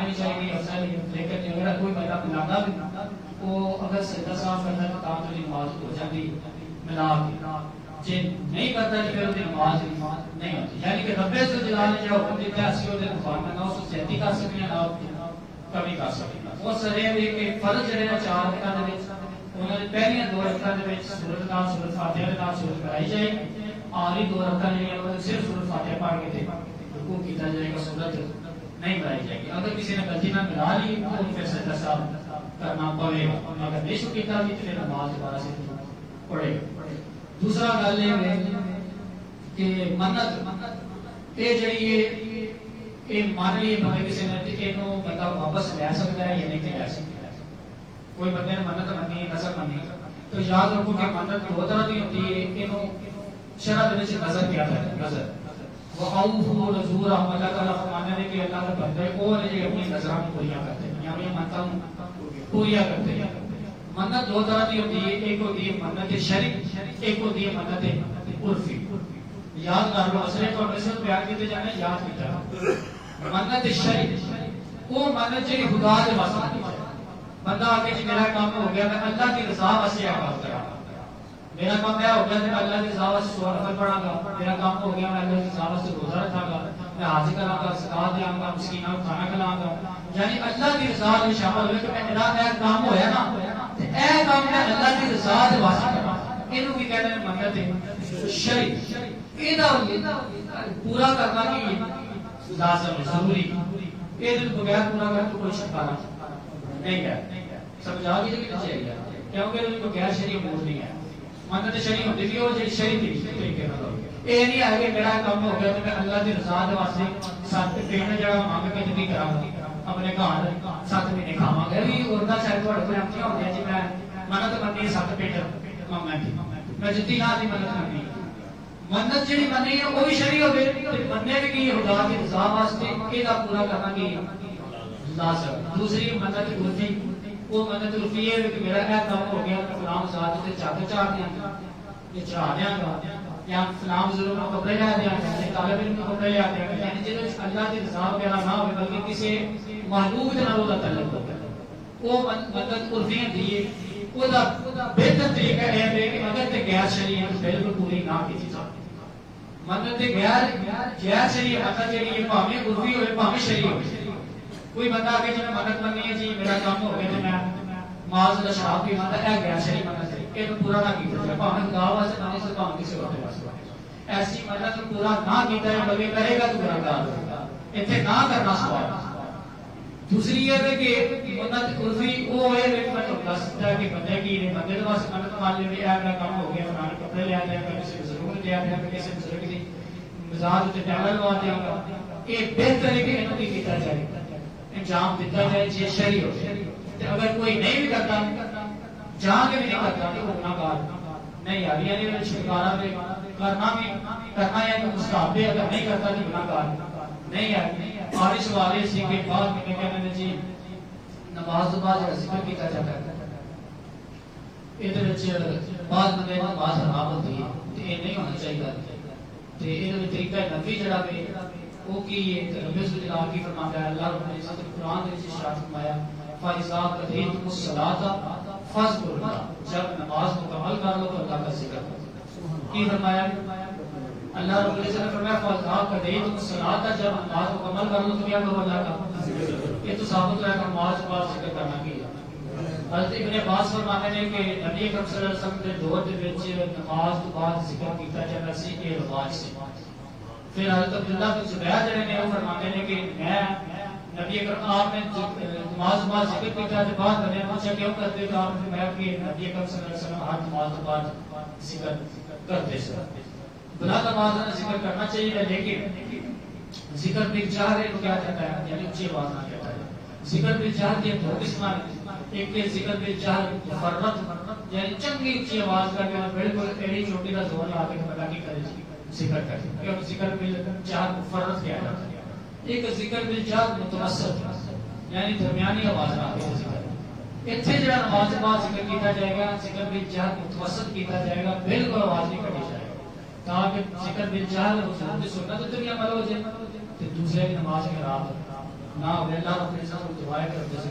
آنی چاہیے افضل، لیکن اگر کوئی بندہ ملانا بھی وہ اگر سجدہ صاف کرتا ہے تو کام تو نماز ہو جاتی ملا کے، جی نہیں کرتا تو پھر نماز نہیں ہوتی. یعنی کہ رب جلال نے جو حکم دیتا ہے اسی وہ ماننا، نہ اس زیادتی کر سکتے ہیں نہ کمی کر سکتے ہیں. وہ سرے کہ فرض جڑے ہیں 4 رکعتاں دے وچ انہاں دے پہلیاں 2 رکعتاں دے وچ سورۃ نام سورۃ فاتحہ دے نام سورۃ پڑھائی جائے گی، آخری 2 رکعتاں جڑیاں وہ صرف سورۃ فاتحہ پڑھ کے تے رکوع کیتا جائے گا، سورۃ نہیں پڑھائی جائے گی. اگر کسی نے غلطی نہ ملا لی تو پھر سجدہ صاحب کرنا پڑے گا، اگر نہیں شو کیتا بھی پھر نماز دوبارہ سے پڑھے گا. دوسرا گل یہ ہے کہ منت یہ جڑی یہ مان لی بھاوے کسی نے یہ بندہ واپس لے سکتا ہے یا نہیں لے سکتا. کوئی بندے نے منت منی ہے، نظر منی تو یاد رکھو کہ منت 2 طرح کی ہوتی ہے. یہ شرع دے وچ نظر کیا ہے، نظر وَأَوْفُوا نُذُورَ اللہ تعالیٰ فرمانے نے کہ اللہ کے بندے وہ نے جو اپنی نظراں پوریاں کرتے ہیں، یعنی منتاں پوریاں کرتے ہیں. منت 2 طرح کی ہوتی ہے، ایک ہوتی ہے منت شرعی، ایک ہوتی ہے منت عرفی. یاد کر لو اصل تو نسبت بیان کیتے جانے یاد کیتا. منت شرعی وہ منت جو خدا کے واسطے کی ہے. بندہ آگے جی میرا کام ہو گیا میں اللہ کی رضا واسطے عبادت کرا، میرا کام کیا ہو گیا میں اللہ کی رضا واسطے سورہ نفل پڑھاں گا، میرا کام ہو گیا میں اللہ کی رضا واسطے روزہ رکھاں گا، میں حج کراں گا، زکات دیاں گا، مسکیناں کو کھانا کھلاں گا. یعنی اللہ کی رضا میں شامل ہوئے کہ میں میرا کام ہویا نا تے اے کام میں اللہ کی رضا دے واسطے کرا. اینو کی کہتے ہیں منت شرعی. ایدا پورا کرنا کی لازم ضروری، یہ بغیر پورا کر تو کوئی شکارا نہیں ہے. سمجھا کے نہیں چاہیے کیونکہ ان کو غیر شرعی امور نہیں ہے. منت شرعی ہوتی ہے وہ جو شرعی طریقے نال یہ نہیں ہے کہ میرا کام ہو گیا تو میں اللہ کی رضا دے واسطے 7 مہینے جڑا مانگ کے نہیں کراں گا، اپنے گھر 7 مہینے کھاواں گا. بھی اور دا شاید تھوڑے کوئی اپنی ہوندی ہے جی میں منت منی 7 مہینے مانگنا تھی، میں جتنی نہ دی منت منی. منت جڑی منی ہے وہ بھی شرعی ہوے تے مننے بھی کی خدا کی رضا واسطے ایدا پورا کرنا کی لازم. دوسری منت عرفی، وہ منت عرفی ہے کہ میرا یہ کام ہو گیا فلاں ذات تے چادر چاڑ دیاں گا، یہ چڑھا دیاں گا، یا فلاں بزرگ کو کپڑے لے دیاں گا، طالب علم کو کپڑے لے دیاں گا. یعنی جس اللہ کی رضا وغیرہ نہ ہوئے بلکہ کسی محبوب کے نال دا تعلق ہو وہ منت عرفی ہوندی ہے. وہ دا بہتر طریقہ یہ ہے کہ اگر تے غیر شرعی ہے تو بالکل پوری نہ کی جائے. منت غیر شرعی منت جڑی ہے بھاویں عرفی ہوئے بھاویں شرعی ہوئے. کوئی بندہ آگے جی میں منت منی ہے جی میرا کام ہو گیا تو میں معاذ اللہ شراب بھی منت ہے غیر شرعی منت ہے، یہ پورا نہ کیتا جائے بھاویں خدا واسطے نہ سے بھاویں کسی اور واسطے. ایسی منت پورا نہ کیتا ہے بلکہ کرے گا تو گناہگار ہوگا، ایتھے نہ کرنا سوال. دوسری یہ ہے کہ منت عرفی وہ ہے کہ میں دس سکتا ہے کہ بندے کی نے بندے کے واسطے منت مان لے اے میرا کام ہو گیا فلاں کپڑے لے آتے ہیں، کسی بزرگ نے دیا ہے، کسی بزرگ کی مزاج تے ٹیبل لگا دیا گا. یہ بہتر ہے کہ انہوں کی کیتا جائے، انجام دیتا جائے جی شرعی ہو. اگر کوئی نہیں بھی کرتا جہاں کے بھی نہیں کرتا تو گناہگار نہیں آ رہی. یعنی شکارا پہ کرنا ہے تو مستحب ہے، اگر نہیں کرتا تو گناہگار نہیں آ رہی. اور اس والے سے کے بعد میں کہنا ہے جی نماز تو بعد ذکر کیا جاتا ہے یہ بعد میں نماز حرام ہوتی ہے تو یہ نہیں ہونا چاہیے. تو یہ طریقہ نبی جڑا پہ وہ کی رب جلال کی فرماتا ہے اللہ رب العزت قرآن کے وچ ارشاد فرمایا فاذا قضیتم الصلاۃ فاذکروا اللہ، جب نماز مکمل کر لو تو اللہ کا ذکر کرو. کی فرمایا اللہ رب العزت نے فرمایا فاذا قضیتم الصلاۃ، جب نماز مکمل کر لو تو کیا کرو اللہ کا. یہ تو ثابت ہے کہ نماز کے بعد ذکر کرنا کی. حضرت ابن عباس فرماتے ہیں کہ نبی اکرم صلی اللہ علیہ وسلم کے دور دے وچ نماز کے بعد ذکر کیتا جاتا سی یہ رواج سے. پھر حضرت عبداللہ بن زبیر جڑے نے وہ فرماتے ہیں کہ میں نبی اکرم آپ نے نماز بعد ذکر کیتا ہے بعد میں نے پوچھا کیوں کرتے تو آپ نے فرمایا کہ نبی اکرم صلی اللہ علیہ وسلم ہر نماز کے بعد ذکر کرتے تھے. بلا نماز میں ذکر کرنا چاہیے لیکن ذکر بالجہر کو کیا جاتا ہے یعنی اونچی آواز نہ کہتا ہے. ذکر بالجہر کے دو قسم ہیں، ایک ہے ذکر بالجہر مفرط یعنی چنگی اونچی آواز کر کے بالکل ایڑی چوٹی کا زور لا کے بندہ کی کرے ذکر کرے کہ ذکر بالجہر مفرط کیا جاتا ہے. ایک ذکر بالجہر متوسط یعنی درمیانی آواز نہ کے ذکر. اتنے جڑا نماز کے بعد ذکر کیتا جائے گا ذکر بالجہر متوسط کیتا جائے گا، بالکل آواز نہیں کٹی جائے گا تاکہ ذکر بالجہر حضور کی سنت تے بھی عمل ہو جائے تے دوسرے کی نماز خراب نہ ہوئے اللہ اپنے سب کو دعائیں کرتے سے